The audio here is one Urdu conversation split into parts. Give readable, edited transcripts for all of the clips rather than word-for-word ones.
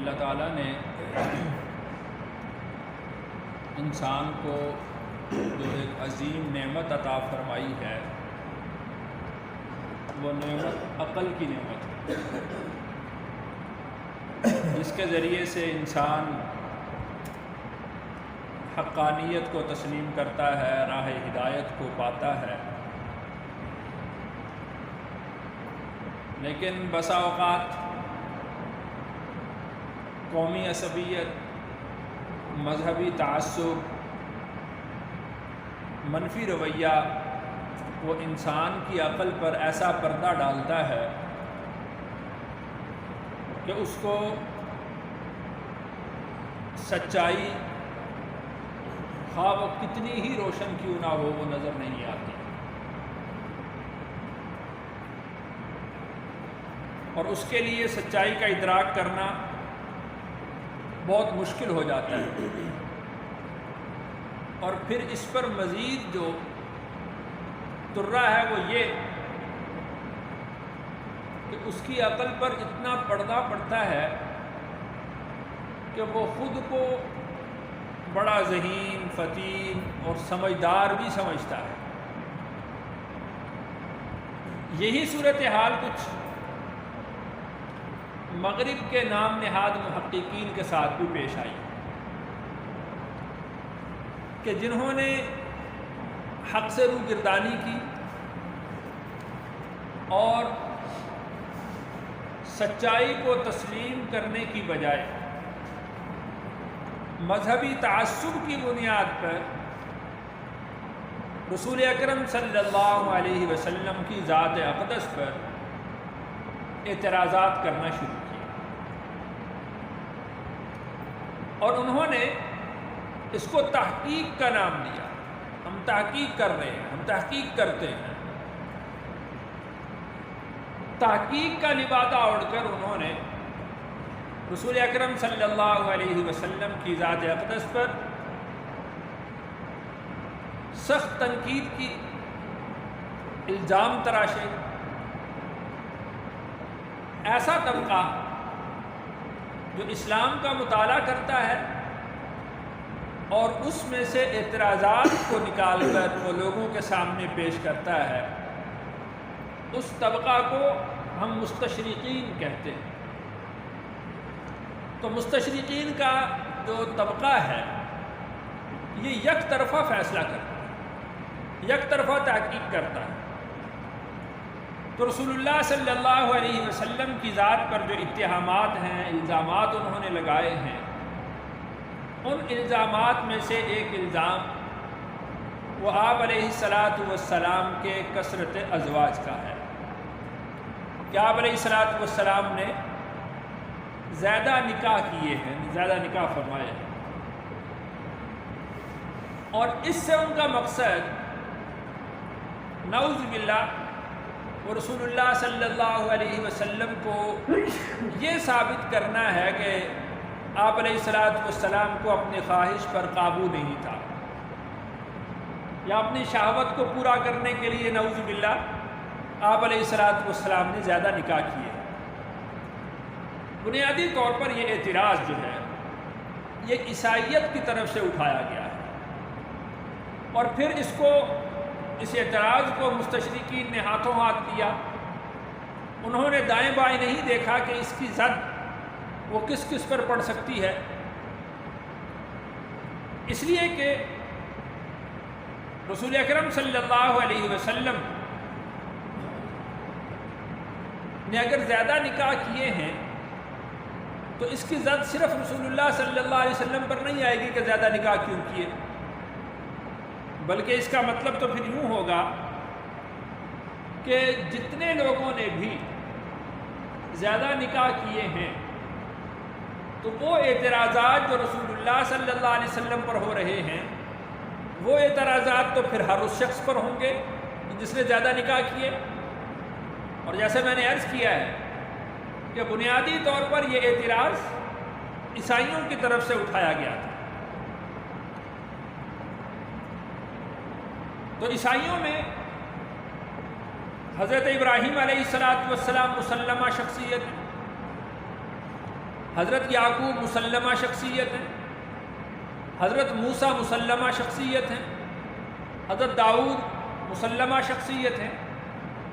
اللہ تعالیٰ نے انسان کو جو ایک عظیم نعمت عطا فرمائی ہے وہ نعمت عقل کی نعمت ہے، جس کے ذریعے سے انسان حقانیت کو تسلیم کرتا ہے، راہ ہدایت کو پاتا ہے۔ لیکن بسا اوقات قومی عصبیت، مذہبی تعصب، منفی رویہ وہ انسان کی عقل پر ایسا پردہ ڈالتا ہے کہ اس کو سچائی خواہ وہ کتنی ہی روشن کیوں نہ ہو وہ نظر نہیں آتی، اور اس کے لیے سچائی کا ادراک کرنا بہت مشکل ہو جاتا ہے۔ اور پھر اس پر مزید جو ترا ہے وہ یہ کہ اس کی عقل پر اتنا پردہ پڑتا ہے کہ وہ خود کو بڑا ذہین، فطین اور سمجھدار بھی سمجھتا ہے۔ یہی صورتحال کچھ مغرب کے نام نہاد محققین کے ساتھ بھی پیش آئی کہ جنہوں نے حق سے روگردانی کی اور سچائی کو تسلیم کرنے کی بجائے مذہبی تعصب کی بنیاد پر رسول اکرم صلی اللہ علیہ وسلم کی ذات اقدس پر اعتراضات کرنا شروع کیا، اور انہوں نے اس کو تحقیق کا نام دیا۔ ہم تحقیق کر رہے ہیں، ہم تحقیق کرتے ہیں۔ تحقیق کا لبادہ اوڑھ کر انہوں نے رسول اکرم صلی اللہ علیہ وسلم کی ذات اقدس پر سخت تنقید کی، الزام تراشے۔ ایسا طبقہ جو اسلام کا مطالعہ کرتا ہے اور اس میں سے اعتراضات کو نکال کر وہ لوگوں کے سامنے پیش کرتا ہے، اس طبقہ کو ہم مستشرقین کہتے ہیں۔ تو مستشرقین کا جو طبقہ ہے یہ یک طرفہ فیصلہ کرتا ہے، یک طرفہ تحقیق کرتا ہے۔ تو رسول اللہ صلی اللہ علیہ وسلم کی ذات پر جو اتہامات ہیں، الزامات انہوں نے لگائے ہیں، ان الزامات میں سے ایک الزام وہ آپ علیہ السلام کے کثرت ازواج کا ہے کہ آپ علیہ السلام نے زیادہ نکاح کیے ہیں، زیادہ نکاح فرمائے ہیں، اور اس سے ان کا مقصد نعوذ باللہ وہ رسول اللہ صلی اللہ علیہ وسلم کو یہ ثابت کرنا ہے کہ آپ علیہ السلام کو اپنی خواہش پر قابو نہیں تھا، یا اپنی شہوت کو پورا کرنے کے لیے نعوذ باللہ آپ علیہ السلام نے زیادہ نکاح کیے۔ بنیادی طور پر یہ اعتراض جو ہے یہ عیسائیت کی طرف سے اٹھایا گیا ہے، اور پھر اس اعتراض کو مستشرقین نے ہاتھوں ہاتھ دیا۔ انہوں نے دائیں بائیں نہیں دیکھا کہ اس کی زد وہ کس کس پر پڑ سکتی ہے، اس لیے کہ رسول اکرم صلی اللہ علیہ وسلم نے اگر زیادہ نکاح کیے ہیں تو اس کی زد صرف رسول اللہ صلی اللہ علیہ وسلم پر نہیں آئے گی کہ زیادہ نکاح کیوں کیے، بلکہ اس کا مطلب تو پھر یوں ہوگا کہ جتنے لوگوں نے بھی زیادہ نکاح کیے ہیں تو وہ اعتراضات جو رسول اللہ صلی اللہ علیہ وسلم پر ہو رہے ہیں وہ اعتراضات تو پھر ہر اس شخص پر ہوں گے جس نے زیادہ نکاح کیے۔ اور جیسے میں نے عرض کیا ہے کہ بنیادی طور پر یہ اعتراض عیسائیوں کی طرف سے اٹھایا گیا تھا۔ تو عیسائیوں میں حضرت ابراہیم علیہ السلام مسلمہ شخصیت، حضرت یعقوب مسلمہ شخصیت ہیں، حضرت موسیٰ مسلمہ شخصیت ہیں، حضرت داؤد مسلمہ شخصیت ہیں،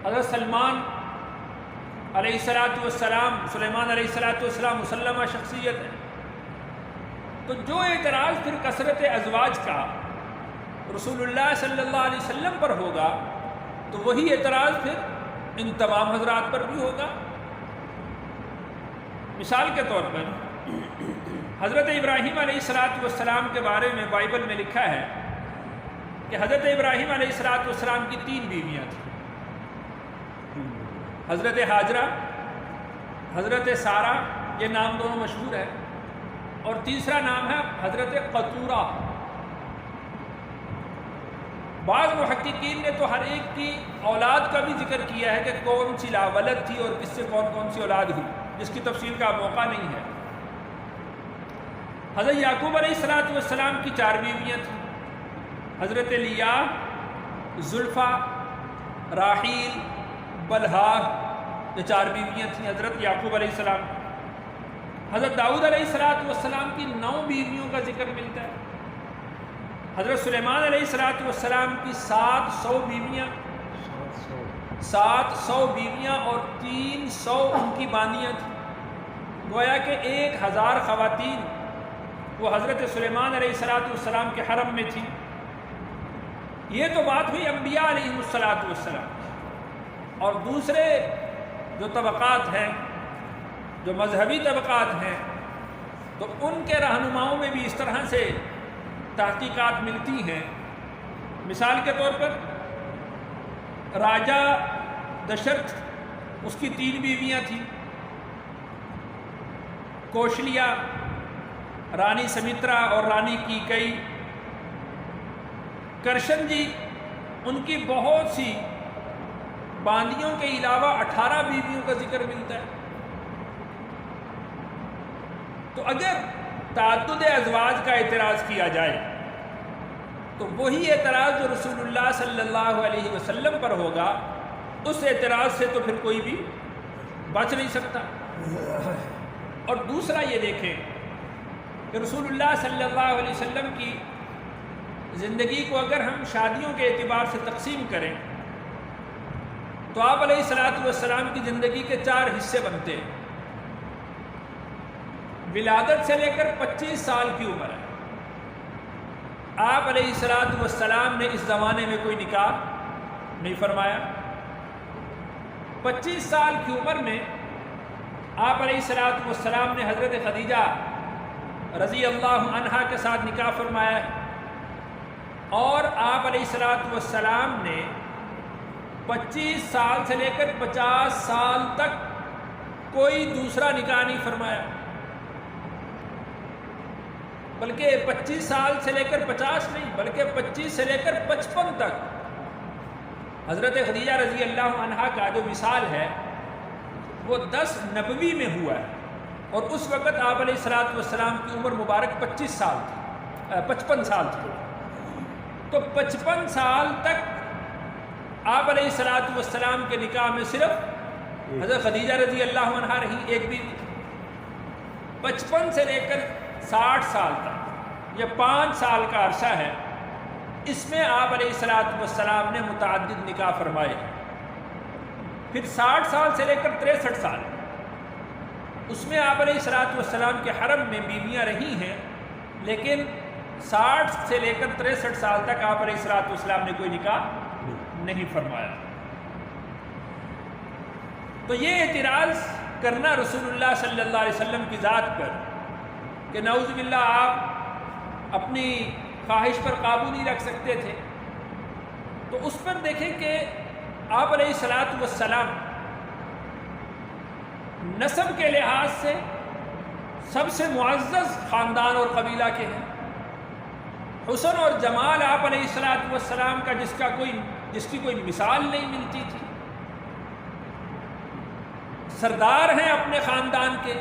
حضرت سلیمان علیہ السلام مسلمہ شخصیت ہے۔ تو جو اعتراض پھر کثرت ازواج کا رسول اللہ صلی اللہ علیہ وسلم پر ہوگا تو وہی اعتراض پھر ان تمام حضرات پر بھی ہوگا۔ مثال کے طور پر حضرت ابراہیم علیہ السلام کے بارے میں بائبل میں لکھا ہے کہ حضرت ابراہیم علیہ السلام کی 3 بیویاں تھیں، حضرت حاجرہ، حضرت سارہ، یہ نام دونوں مشہور ہے، اور تیسرا نام ہے حضرت قطورہ۔ بعض محققین نے تو ہر ایک کی اولاد کا بھی ذکر کیا ہے کہ کون سی لاولد تھی اور کس سے کون سی اولاد ہوئی، جس کی تفصیل کا موقع نہیں ہے۔ حضرت یعقوب علیہ السلام کی 4 بیویاں تھیں، حضرت لیا، زلفا، راحیل، بلہا، یہ 4 بیویاں تھیں حضرت یعقوب علیہ السلام۔ حضرت داؤد علیہ السلام کی 9 بیویوں کا ذکر ملتا ہے، حضرت سلیمان علیہ السلام کی 700 بیویاں، 700 بیویاں اور 300 ان کی باندیاں تھیں، گویا کہ 1000 خواتین وہ حضرت سلیمان علیہ السلام کے حرم میں تھیں۔ یہ تو بات ہوئی انبیاء علیہ السلام، اور دوسرے جو طبقات ہیں، جو مذہبی طبقات ہیں، تو ان کے رہنماؤں میں بھی اس طرح سے تحقیقات ملتی ہیں۔ مثال کے طور پر راجہ دشرت، اس کی 3 بیویاں تھیں، کوشلیا، رانی سمترا اور رانی کیکئی۔ کرشن جی، ان کی بہت سی باندیوں کے علاوہ 18 بیویوں کا ذکر ملتا ہے۔ تو اگر تعدد ازواج کا اعتراض کیا جائے تو وہی اعتراض جو رسول اللہ صلی اللہ علیہ وسلم پر ہوگا، اس اعتراض سے تو پھر کوئی بھی بچ نہیں سکتا۔ اور دوسرا یہ دیکھیں کہ رسول اللہ صلی اللہ علیہ وسلم کی زندگی کو اگر ہم شادیوں کے اعتبار سے تقسیم کریں تو آپ علیہ السلام کی زندگی کے 4 حصے بنتے ہیں۔ ولادت سے لے کر 25 سال کی عمر ہے، آپ علیہ السلام نے اس زمانے میں کوئی نکاح نہیں فرمایا۔ 25 سال کی عمر میں آپ علیہ السلام نے حضرت خدیجہ رضی اللہ عنہا کے ساتھ نکاح فرمایا ہے، اور آپ علیہ السلام نے 25 سال سے لے کر 50 سال تک کوئی دوسرا نکاح نہیں فرمایا، بلکہ 25 سال سے لے کر 50 نہیں، بلکہ 25 سے لے کر 55 تک حضرت خدیجہ رضی اللہ عنہا کا جو وصال ہے وہ 10 نبوی میں ہوا ہے، اور اس وقت آپ علیہ السلام کی عمر مبارک 55 سال تھی۔ تو 55 سال تک آپ علیہ السلام کے نکاح میں صرف حضرت خدیجہ رضی اللہ عنہا رہی، ایک بھی 55 سے لے کر 60 سال تک، یہ 5 سال کا عرصہ ہے، اس میں آپ علیہ السلام نے متعدد نکاح فرمائے۔ پھر 60 سال سے لے کر 63 سال، اس میں آپ علیہ السلام کے حرم میں بیویاں رہی ہیں، لیکن 60 سے لے کر 63 سال تک آپ علیہ السلام نے کوئی نکاح نہیں فرمایا۔ تو یہ اعتراض کرنا رسول اللہ صلی اللہ علیہ وسلم کی ذات پر کہ نعوذ باللہ آپ اپنی خواہش پر قابو نہیں رکھ سکتے تھے، تو اس پر دیکھیں کہ آپ علیہ السلام نسب کے لحاظ سے سب سے معزز خاندان اور قبیلہ کے ہیں۔ حسن اور جمال آپ علیہ السلام کا جس کی کوئی مثال نہیں ملتی تھی، سردار ہیں اپنے خاندان کے،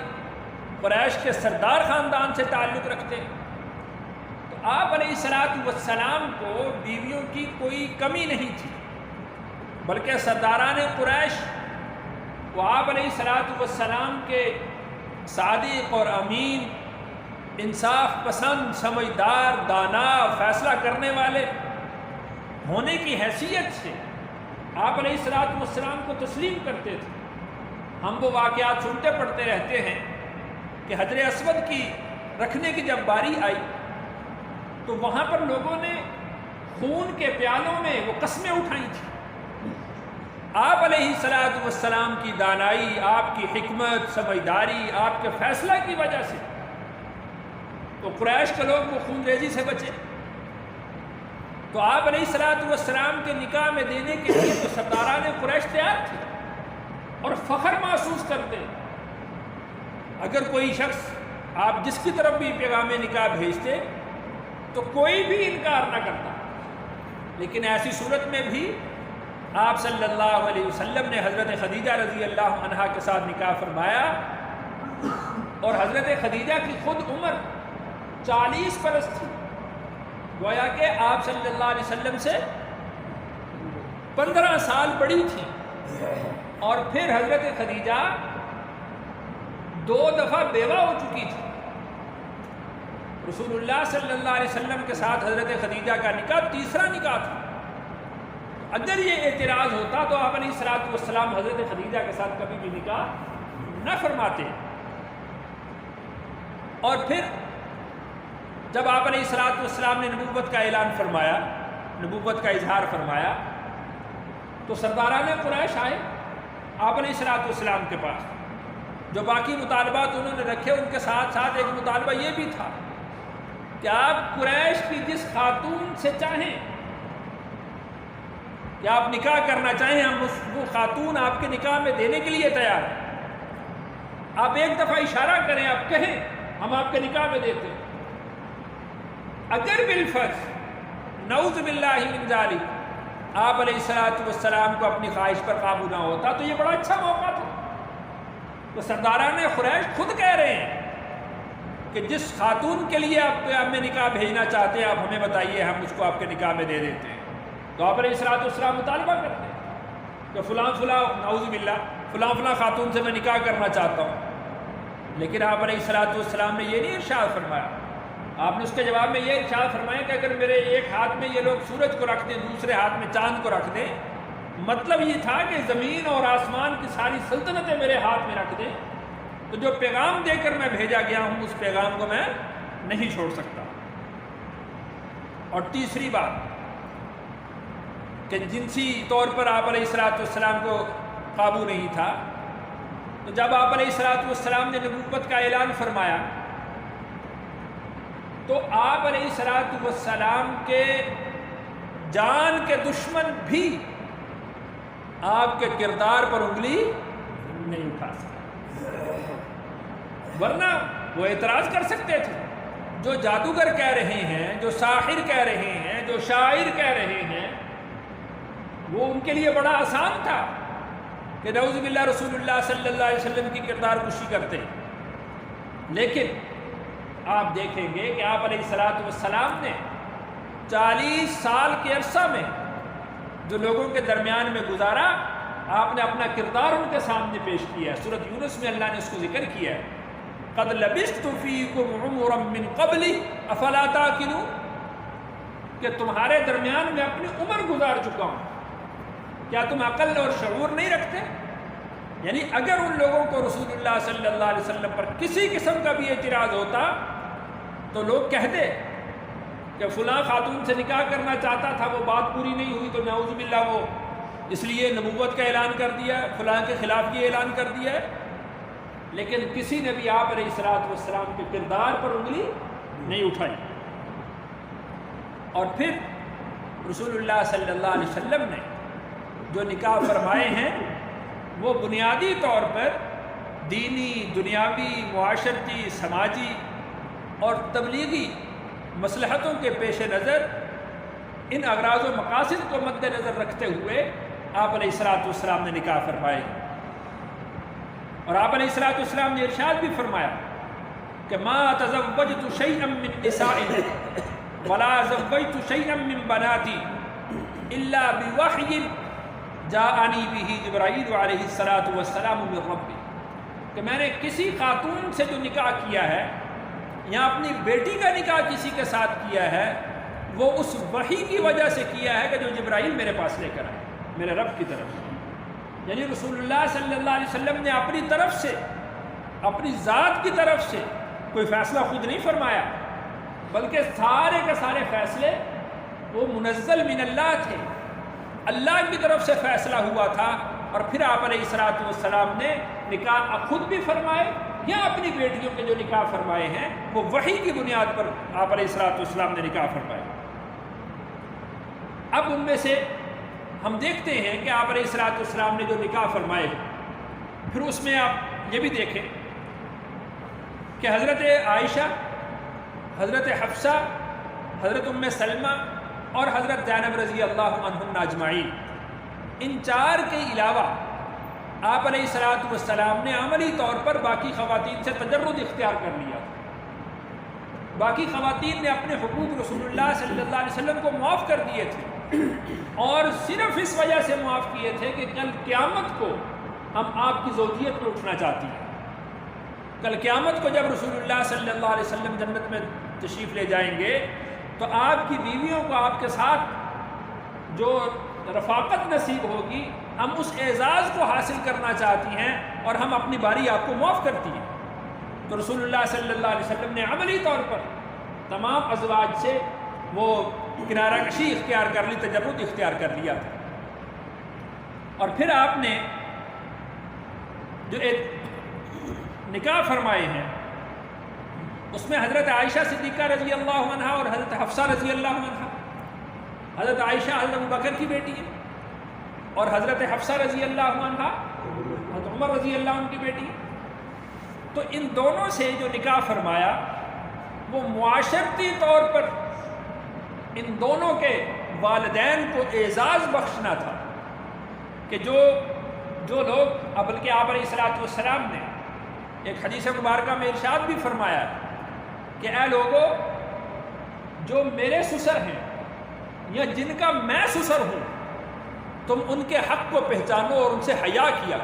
قریش کے سردار خاندان سے تعلق رکھتے ہیں، تو آپ علیہ السلام کو بیویوں کی کوئی کمی نہیں تھی، بلکہ سرداران قریش وہ آپ علیہ السلام کے صادق اور امین، انصاف پسند، سمجھدار، دانا، فیصلہ کرنے والے ہونے کی حیثیت سے آپ علیہ الصلوۃ والسلام کو تسلیم کرتے تھے۔ ہم وہ واقعات سنتے پڑھتے رہتے ہیں کہ حجر اسود کی رکھنے کی جب باری آئی تو وہاں پر لوگوں نے خون کے پیالوں میں وہ قسمیں اٹھائی تھیں۔ آپ علیہ الصلوۃ والسلام کی دانائی، آپ کی حکمت، سمجھداری، آپ کے فیصلہ کی وجہ سے تو قریش کے لوگ وہ خون ریزی سے بچے۔ تو آپ علیہ الصلوۃ والسلام کے نکاح میں دینے کے لیے تو سرداران قریش تیار تھے اور فخر محسوس کرتے۔ اگر کوئی شخص آپ جس کی طرف بھی پیغام نکاح بھیجتے تو کوئی بھی انکار نہ کرتا، لیکن ایسی صورت میں بھی آپ صلی اللہ علیہ وسلم نے حضرت خدیجہ رضی اللہ عنہا کے ساتھ نکاح فرمایا، اور حضرت خدیجہ کی خود عمر 40 برس تھی، گویا کہ آپ صلی اللہ علیہ وسلم سے 15 سال بڑی تھی۔ اور پھر حضرت خدیجہ 2 دفعہ بیوہ ہو چکی تھی۔ رسول اللہ صلی اللہ علیہ وسلم کے ساتھ حضرت خدیجہ کا نکاح تیسرا نکاح تھا۔ اگر یہ اعتراض ہوتا تو آپ علیہ الصلوۃ والسلام حضرت خدیجہ کے ساتھ کبھی بھی نکاح نہ فرماتے۔ اور پھر جب آپ علیہ الصلوۃ والسلام نے نبوت کا اعلان فرمایا، نبوت کا اظہار فرمایا، تو سرداران قریش آئے آپ علیہ الصلوۃ والسلام کے پاس۔ جو باقی مطالبات انہوں نے رکھے ان کے ساتھ ساتھ ایک مطالبہ یہ بھی تھا کہ آپ قریش کی جس خاتون سے چاہیں کہ آپ نکاح کرنا چاہیں، ہم وہ خاتون آپ کے نکاح میں دینے کے لیے تیار ہیں۔ آپ ایک دفعہ اشارہ کریں، آپ کہیں ہم آپ کے نکاح میں دیتے ہیں۔ اگر بالفرض نعوذ باللہ من ذالک آپ علیہ الصلوۃ والسلام کو اپنی خواہش پر قابو نہ ہوتا تو یہ بڑا اچھا موقع تھا۔ تو سرداران قریش خود کہہ رہے ہیں کہ جس خاتون کے لیے آپ پیغام میں نکاح بھیجنا چاہتے ہیں آپ ہمیں بتائیے، ہم اس کو آپ کے نکاح میں دے دیتے ہیں۔ تو آپ علیہ الصلوۃ والسلام مطالبہ کرتے ہیں کہ فلاں فلاں نعوذ باللہ فلاں فلاں خاتون سے میں نکاح کرنا چاہتا ہوں، لیکن آپ علیہ الصلوۃ والسلام نے یہ نہیں ارشاد فرمایا۔ آپ نے اس کے جواب میں یہ ارشاد فرمایا کہ اگر میرے ایک ہاتھ میں یہ لوگ سورج کو رکھ دیں، دوسرے ہاتھ میں چاند کو رکھ دیں، مطلب یہ تھا کہ زمین اور آسمان کی ساری سلطنتیں میرے ہاتھ میں رکھ دیں تو جو پیغام دے کر میں بھیجا گیا ہوں اس پیغام کو میں نہیں چھوڑ سکتا۔ اور تیسری بات کہ جنسی طور پر آپ علیہ الصلوۃ والسلام کو قابو نہیں تھا، تو جب آپ علیہ الصلوۃ والسلام نے نبوت کا اعلان فرمایا تو آپ علیہ الصلوۃ والسلام کے جان کے دشمن بھی آپ کے کردار پر انگلی نہیں اٹھا سکتے، ورنہ وہ اعتراض کر سکتے تھے۔ جو جادوگر کہہ رہے ہیں، جو ساحر کہہ رہے ہیں، جو شاعر کہہ رہے ہیں، وہ ان کے لیے بڑا آسان تھا کہ نعوذ باللہ رسول اللہ صلی اللہ علیہ وسلم کی کردار کشی کرتے۔ لیکن آپ دیکھیں گے کہ آپ علیہ الصلوۃ والسلام نے 40 سال کے عرصہ میں جو لوگوں کے درمیان میں گزارا، آپ نے اپنا کردار ان کے سامنے پیش کیا ہے۔ سورۃ یونس میں اللہ نے اس کو ذکر کیا ہے، قد لبثت فیکم عمرا من قبل افلا تعقلون، کہ تمہارے درمیان میں اپنی عمر گزار چکا ہوں، کیا تم عقل اور شعور نہیں رکھتے؟ یعنی اگر ان لوگوں کو رسول اللہ صلی اللہ علیہ وسلم پر کسی قسم کا بھی اعتراض ہوتا تو لوگ کہتے کہ فلاں خاتون سے نکاح کرنا چاہتا تھا، وہ بات پوری نہیں ہوئی تو نعوذ باللہ وہ اس لیے نبوت کا اعلان کر دیا، فلاں کے خلاف یہ اعلان کر دیا ہے۔ لیکن کسی نے بھی آپ علیہ الصلوۃ والسلام کے کردار پر انگلی نہیں اٹھائی۔ اور پھر رسول اللہ صلی اللہ علیہ وسلم نے جو نکاح فرمائے ہیں وہ بنیادی طور پر دینی، دنیاوی، معاشرتی، سماجی اور تبلیغی مصلحتوں کے پیش نظر ان اغراض و مقاصد کو مد نظر رکھتے ہوئے آپ علیہ الصلوۃ والسلام نے نکاح فرمائے۔ اور آپ علیہ الصلوۃ والسلام نے ارشاد بھی فرمایا کہ ما تزوجت شیئا من نساء ولا زوجت شیئا من بناتی الا بوحی جاءنی به جبرائیل علیہ الصلوۃ والسلام من ربی، کہ میں نے کسی خاتون سے جو نکاح کیا ہے یا اپنی بیٹی کا نکاح کسی کے ساتھ کیا ہے وہ اس وحی کی وجہ سے کیا ہے کہ جو جبرائیل میرے پاس لے کر آئے میرے رب کی طرف سے. یعنی رسول اللہ صلی اللہ علیہ وسلم نے اپنی طرف سے اپنی ذات کی طرف سے کوئی فیصلہ خود نہیں فرمایا، بلکہ سارے کے سارے فیصلے وہ منزل من اللہ تھے، اللہ کی طرف سے فیصلہ ہوا تھا. اور پھر آپ علیہ الصلوۃ والسلام نے نکاح خود بھی فرمائے یا اپنی بیٹیوں کے جو نکاح فرمائے ہیں وہ وحی کی بنیاد پر آپ علیہ الصلوۃ والسلام نے نکاح فرمائے. اب ان میں سے ہم دیکھتے ہیں کہ آپ علیہ الصلوۃ والسلام نے جو نکاح فرمائے پھر اس میں آپ یہ بھی دیکھیں کہ حضرت عائشہ، حضرت حفصہ، حضرت ام سلمہ اور حضرت زینب رضی اللہ عنہن اجمعین، ان چار کے علاوہ آپ علیہ الصلوۃ والسلام نے عملی طور پر باقی خواتین سے تجرد اختیار کر لیا. باقی خواتین نے اپنے حقوق رسول اللہ صلی اللہ علیہ وسلم کو معاف کر دیے تھے، اور صرف اس وجہ سے معاف کیے تھے کہ کل قیامت کو ہم آپ کی زوجیت میں اٹھنا چاہتی ہیں. کل قیامت کو جب رسول اللہ صلی اللہ علیہ وسلم جنت میں تشریف لے جائیں گے تو آپ کی بیویوں کو آپ کے ساتھ جو رفاقت نصیب ہوگی ہم اس اعزاز کو حاصل کرنا چاہتی ہیں اور ہم اپنی باری آپ کو معاف کرتی ہیں. تو رسول اللہ صلی اللہ علیہ وسلم نے عملی طور پر تمام ازواج سے وہ کنارہ کشی اختیار کر لی، تجرد اختیار کر لیا تھا. اور پھر آپ نے جو ایک نکاح فرمائے ہیں اس میں حضرت عائشہ صدیقہ رضی اللہ عنہا اور حضرت حفصہ رضی اللہ عنہا. حضرت عائشہ حضرت ابوبکر کی بیٹی ہے اور حضرت حفصہ رضی اللہ عنہا حضرت عمر رضی اللہ عنہ کی بیٹی ہے. تو ان دونوں سے جو نکاح فرمایا وہ معاشرتی طور پر ان دونوں کے والدین کو اعزاز بخشنا تھا کہ جو لوگ بلکہ آپ علیہ الصلوۃ والسلام نے ایک حدیث مبارکہ میں ارشاد بھی فرمایا کہ اے لوگو جو میرے سسر ہیں یا جن کا میں سسر ہوں تم ان کے حق کو پہچانو اور ان سے حیا کیا.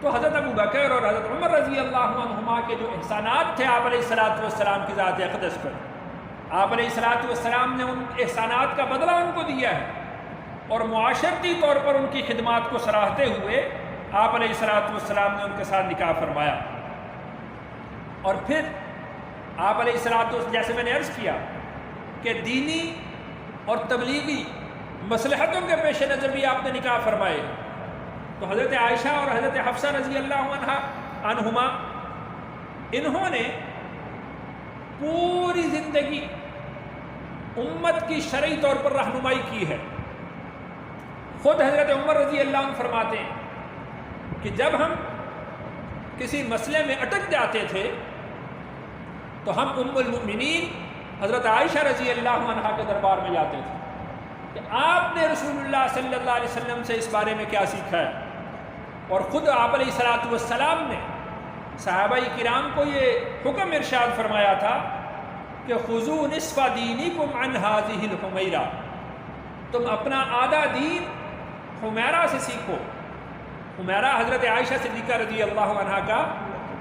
تو حضرت ابوبکر اور حضرت عمر رضی اللہ عنہما کے جو احسانات تھے آپ علیہ الصلوۃ والسلام کی ذات اقدس پر، آپ علیہ الصلوۃ والسلام نے ان احسانات کا بدلہ ان کو دیا ہے اور معاشرتی طور پر ان کی خدمات کو سراہتے ہوئے آپ علیہ الصلوۃ والسلام نے ان کے ساتھ نکاح فرمایا. اور پھر آپ علیہ الصلوۃ والسلام جیسے میں نے عرض کیا کہ دینی اور تبلیغی مصلحتوں کے پیش نظر بھی آپ نے نکاح فرمائے. تو حضرت عائشہ اور حضرت حفصہ رضی اللہ عنہما انہوں نے پوری زندگی امت کی شرعی طور پر رہنمائی کی ہے. خود حضرت عمر رضی اللہ عنہ فرماتے ہیں کہ جب ہم کسی مسئلے میں اٹک جاتے تھے تو ہم ام المؤمنین حضرت عائشہ رضی اللہ عنہا کے دربار میں جاتے تھے کہ آپ نے رسول اللہ صلی اللہ علیہ وسلم سے اس بارے میں کیا سیکھا ہے. اور خود آپ علیہ الصلوۃ والسلام نے صحابہ کرام کو یہ حکم ارشاد فرمایا تھا کہ خذوا نصف دینکم عن هذه الحمیرہ، تم اپنا آدھا دین حمیرہ سے سیکھو. حمیرہ حضرت عائشہ صدیقہ رضی اللہ عنہا کا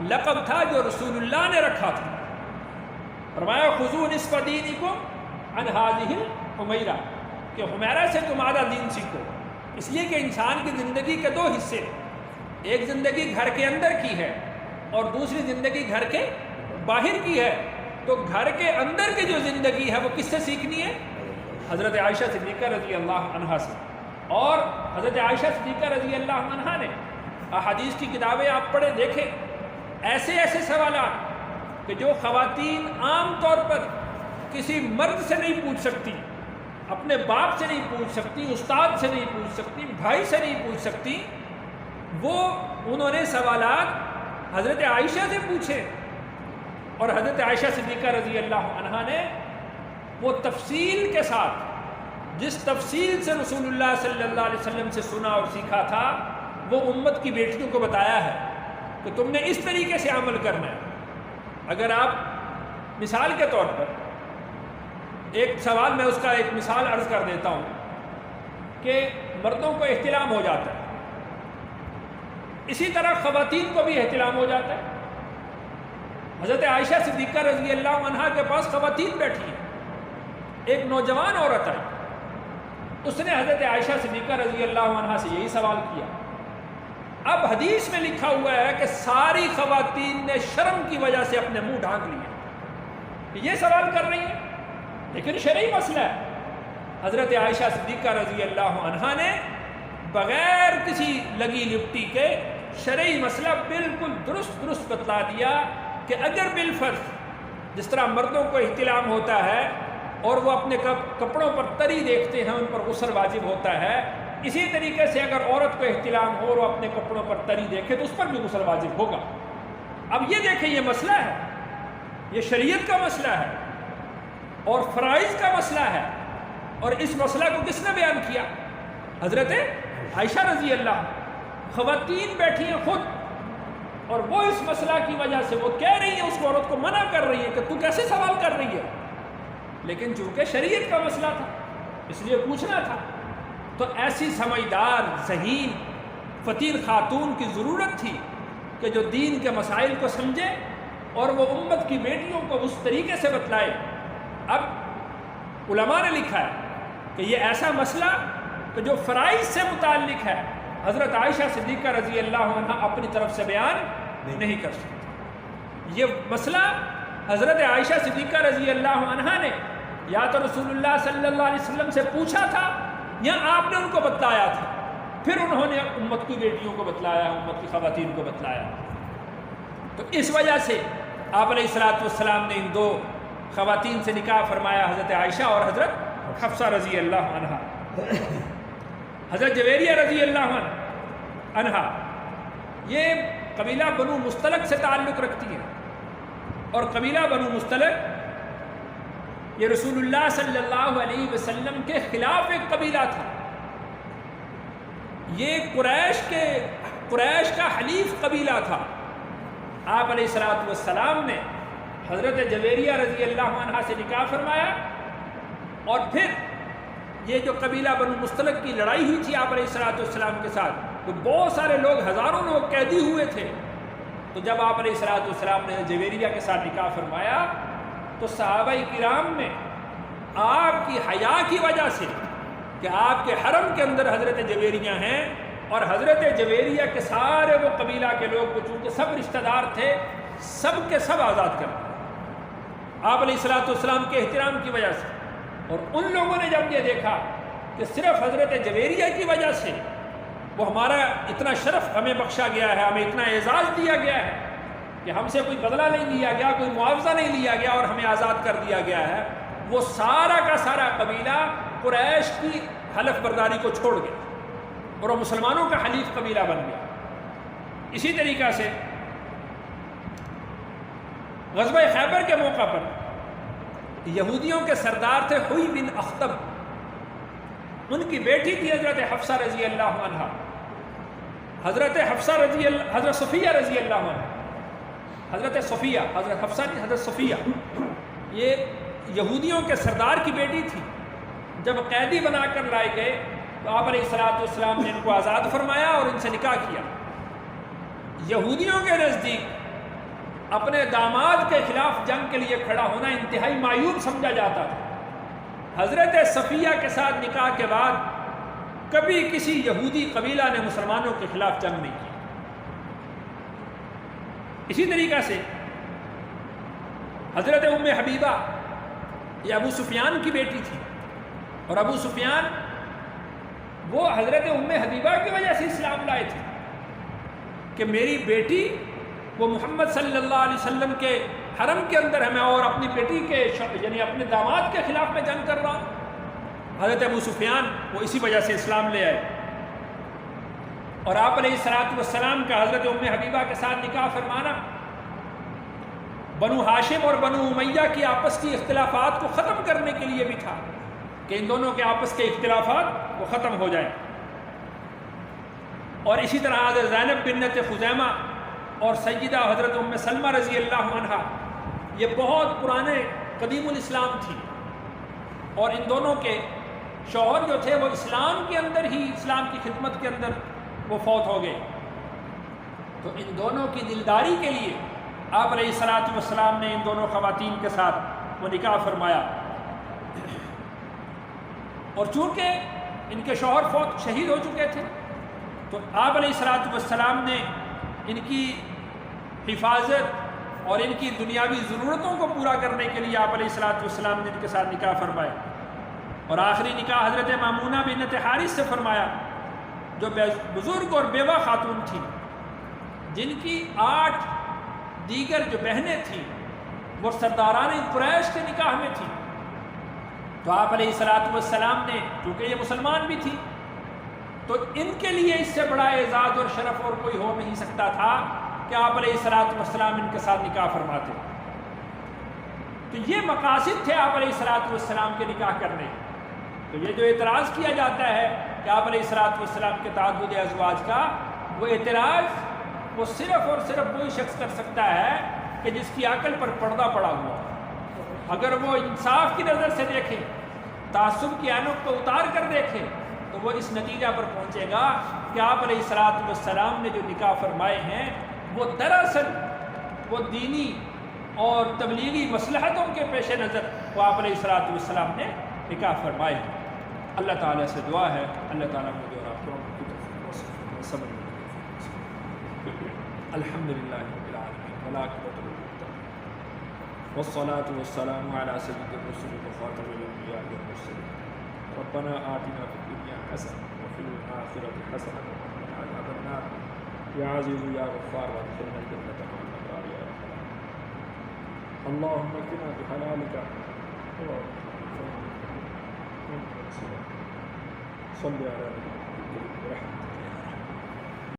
لقب تھا جو رسول اللہ نے رکھا تھا. فرمایا خذوا نصف دینکم عن هذه الحمیرہ کہ حمیرہ سے تم آدھا دین سیکھو. اس لیے کہ انسان کی زندگی کے دو حصے، ایک زندگی گھر کے اندر کی ہے اور دوسری زندگی گھر کے باہر کی ہے. تو گھر کے اندر کی جو زندگی ہے وہ کس سے سیکھنی ہے؟ حضرت عائشہ صدیقہ رضی اللہ عنہا سے. اور حضرت عائشہ صدیقہ رضی اللہ عنہا نے احادیث کی کتابیں آپ پڑھیں دیکھیں ایسے ایسے سوالات کہ جو خواتین عام طور پر کسی مرد سے نہیں پوچھ سکتی، اپنے باپ سے نہیں پوچھ سکتی، استاد سے نہیں پوچھ سکتی، بھائی سے نہیں پوچھ سکتی، وہ انہوں نے سوالات حضرت عائشہ سے پوچھے. اور حضرت عائشہ صدیقہ رضی اللہ عنہا نے وہ تفصیل کے ساتھ جس تفصیل سے رسول اللہ صلی اللہ علیہ وسلم سے سنا اور سیکھا تھا وہ امت کی بیٹیوں کو بتایا ہے کہ تم نے اس طریقے سے عمل کرنا ہے. اگر آپ مثال کے طور پر ایک سوال میں اس کا ایک مثال عرض کر دیتا ہوں کہ مردوں کو احتلام ہو جاتا ہے اسی طرح خواتین کو بھی احتلام ہو جاتا ہے. حضرت عائشہ صدیقہ رضی اللہ عنہا کے پاس خواتین بیٹھی ہیں. ایک نوجوان عورت آئی, اس نے حضرت عائشہ صدیقہ رضی اللہ عنہا سے یہی سوال کیا. اب حدیث میں لکھا ہوا ہے کہ ساری خواتین نے شرم کی وجہ سے اپنے منہ ڈھانک لیے. یہ سوال کر رہی ہیں, لیکن شرعی مسئلہ ہے. حضرت عائشہ صدیقہ رضی اللہ عنہا نے بغیر کسی لگی لپٹی کے شرعی مسئلہ بالکل درست بتلا دیا کہ اگر بالفرض جس طرح مردوں کو احتلام ہوتا ہے اور وہ اپنے کپڑوں پر تری دیکھتے ہیں ان پر غسل واجب ہوتا ہے, اسی طریقے سے اگر عورت کو احتلام ہو اور وہ اپنے کپڑوں پر تری دیکھے تو اس پر بھی غسل واجب ہوگا. اب یہ دیکھیں, یہ مسئلہ ہے, یہ شریعت کا مسئلہ ہے اور فرائض کا مسئلہ ہے, اور اس مسئلہ کو کس نے بیان کیا؟ حضرت عائشہ رضی اللہ. خواتین بیٹھی ہیں خود, اور وہ اس مسئلہ کی وجہ سے وہ کہہ رہی ہیں, اس عورت کو منع کر رہی ہے کہ تو کیسے سوال کر رہی ہے, لیکن چونکہ شریعت کا مسئلہ تھا اس لیے پوچھنا تھا. تو ایسی سمجھدار ذہین فطین خاتون کی ضرورت تھی کہ جو دین کے مسائل کو سمجھے اور وہ امت کی بیٹیوں کو اس طریقے سے بتلائے. اب علماء نے لکھا ہے کہ یہ ایسا مسئلہ کہ جو فرائض سے متعلق ہے, حضرت عائشہ صدیقہ رضی اللہ عنہ اپنی طرف سے بیان نہیں کر سکتی. یہ مسئلہ حضرت عائشہ صدیقہ رضی اللہ عنہ نے یا تو رسول اللہ صلی اللہ علیہ وسلم سے پوچھا تھا یا آپ نے ان کو بتلایا تھا, پھر انہوں نے امت کی بیٹیوں کو بتلایا, امت کی خواتین کو بتلایا. تو اس وجہ سے آپ علیہ الصلوۃ والسلام نے ان دو خواتین سے نکاح فرمایا, حضرت عائشہ اور حضرت حفصہ رضی اللہ عنہا. حضرت جویریہ رضی اللہ عنہا یہ قبیلہ بنو مستلق سے تعلق رکھتی ہیں, اور قبیلہ بنو مستلق یہ رسول اللہ صلی اللہ علیہ وسلم کے خلاف ایک قبیلہ تھا. یہ قریش کا حلیف قبیلہ تھا. آپ علیہ الصلوۃ والسلام نے حضرت جویریہ رضی اللہ عنہا سے نکاح فرمایا, اور پھر یہ جو قبیلہ بنو مستلق کی لڑائی ہوئی تھی آپ علیہ الصلوۃ والسلام کے ساتھ, تو بہت سارے لوگ, ہزاروں لوگ قیدی ہوئے تھے. تو جب آپ علیہ الصلوۃ والسلام نے جویریہ کے ساتھ نکاح فرمایا تو صحابہ کرام نے آپ کی حیا کی وجہ سے کہ آپ کے حرم کے اندر حضرت جویریہ ہیں, اور حضرت جویریہ کے سارے وہ قبیلہ کے لوگ کو چونکہ سب رشتہ دار تھے, سب کے سب آزاد کر دیا آپ علیہ الصلوۃ والسلام کے احترام کی وجہ سے. اور ان لوگوں نے جب یہ دیکھا کہ صرف حضرت جویریہ کی وجہ سے وہ ہمارا اتنا شرف ہمیں بخشا گیا ہے, ہمیں اتنا اعزاز دیا گیا ہے کہ ہم سے کوئی بدلہ نہیں لیا گیا, کوئی معاوضہ نہیں لیا گیا اور ہمیں آزاد کر دیا گیا ہے, وہ سارا کا سارا قبیلہ قریش کی حلف برداری کو چھوڑ گیا اور وہ مسلمانوں کا حلیف قبیلہ بن گیا. اسی طریقہ سے غزوہ خیبر کے موقع پر یہودیوں کے سردار تھے حوی بن اخطب, ان کی بیٹی تھی حضرت حفصہ رضی اللہ عنہ. حضرت صفیہ رضی اللہ عنہ, حضرت حفصہ نہیں, حضرت صفیہ یہ یہودیوں کے سردار کی بیٹی تھی. جب قیدی بنا کر لائے گئے تو آپ علیہ الصلوۃ والسلام نے ان کو آزاد فرمایا اور ان سے نکاح کیا. یہودیوں کے نزدیک اپنے داماد کے خلاف جنگ کے لیے کھڑا ہونا انتہائی معیوب سمجھا جاتا تھا. حضرت صفیہ کے ساتھ نکاح کے بعد کبھی کسی یہودی قبیلہ نے مسلمانوں کے خلاف جنگ نہیں کی. اسی طریقہ سے حضرت ام حبیبہ یہ ابو سفیان کی بیٹی تھی, اور ابو سفیان وہ حضرت ام حبیبہ کی وجہ سے اسلام لائے تھے کہ میری بیٹی وہ محمد صلی اللہ علیہ وسلم کے حرم کے اندر ہے, میں اور اپنی بیٹی کے یعنی اپنے داماد کے خلاف میں جنگ کر رہا ہوں. حضرت ابو سفیان وہ اسی وجہ سے اسلام لے آئے, اور آپ علیہ الصلوۃ والسلام کا حضرت ام حبیبہ کے ساتھ نکاح فرمانا بنو ہاشم اور بنو امیہ کی آپس کی اختلافات کو ختم کرنے کے لیے بھی تھا کہ ان دونوں کے آپس کے اختلافات وہ ختم ہو جائیں. اور اسی طرح حضرت زینب بنت خزیمہ اور سیدہ حضرت ام سلمہ رضی اللہ عنہا یہ بہت پرانے قدیم الاسلام تھی, اور ان دونوں کے شوہر جو تھے وہ اسلام کے اندر ہی, اسلام کی خدمت کے اندر وہ فوت ہو گئے. تو ان دونوں کی دلداری کے لیے آپ علیہ الصلوۃ والسلام نے ان دونوں خواتین کے ساتھ وہ نکاح فرمایا، اور چونکہ ان کے شوہر فوت شہید ہو چکے تھے تو آپ علیہ الصلوۃ والسلام نے ان کی حفاظت اور ان کی دنیاوی ضرورتوں کو پورا کرنے کے لیے آپ علیہ الصلوۃ والسلام نے ان کے ساتھ نکاح فرمائے، اور آخری نکاح حضرت مامونہ بنت حارث سے فرمایا جو بزرگ اور بیوہ خاتون تھی، جن کی 8 دیگر جو بہنیں تھیں وہ سرداران قریش کے نکاح میں تھیں۔ تو آپ علیہ الصلوۃ والسلام نے، چونکہ یہ مسلمان بھی تھی، تو ان کے لیے اس سے بڑا اعزاز اور شرف اور کوئی ہو نہیں سکتا تھا کہ آپ علیہ الصلوۃ والسلام ان کے ساتھ نکاح فرماتے۔ تو یہ مقاصد تھے آپ علیہ الصلوۃ والسلام کے نکاح کرنے۔ تو یہ جو اعتراض کیا جاتا ہے کہ آپ علیہ الصلوۃ والسلام کے تعدد ازواج کا، وہ اعتراض وہ صرف اور صرف وہی شخص کر سکتا ہے کہ جس کی عقل پر پردہ پڑا ہوا۔ اگر وہ انصاف کی نظر سے دیکھے، تعصب کی عینک کو اتار کر دیکھے، تو وہ اس نتیجہ پر پہنچے گا کہ آپ علیہ الصلوۃ والسلام نے جو نکاح فرمائے ہیں وہ دراصل وہ دینی اور تبلیغی مصلحتوں کے پیش نظر وہ آپ علیہ الصلوۃ والسلام نے نکاح فرمائے ہیں۔ اللہ تعالیٰ سے دعا ہے اللہ تعالیٰ مجھے اور آپ کو سمجھ الحمدللہ رب العالمین والعاقبۃ للمتقین والصلاة والسلام علی سید الرسل وخاتم الانبیاء والمرسلین ربنا آتنا فی الدنیا حسنة وفی الآخرة حسنة وقنا عذاب النار یا عزیز یا غفار وادخلنا الجنة مع الأبرار یا رب العالمین اللهم اکفنا بحلالک صلی علی نبیک برحمتک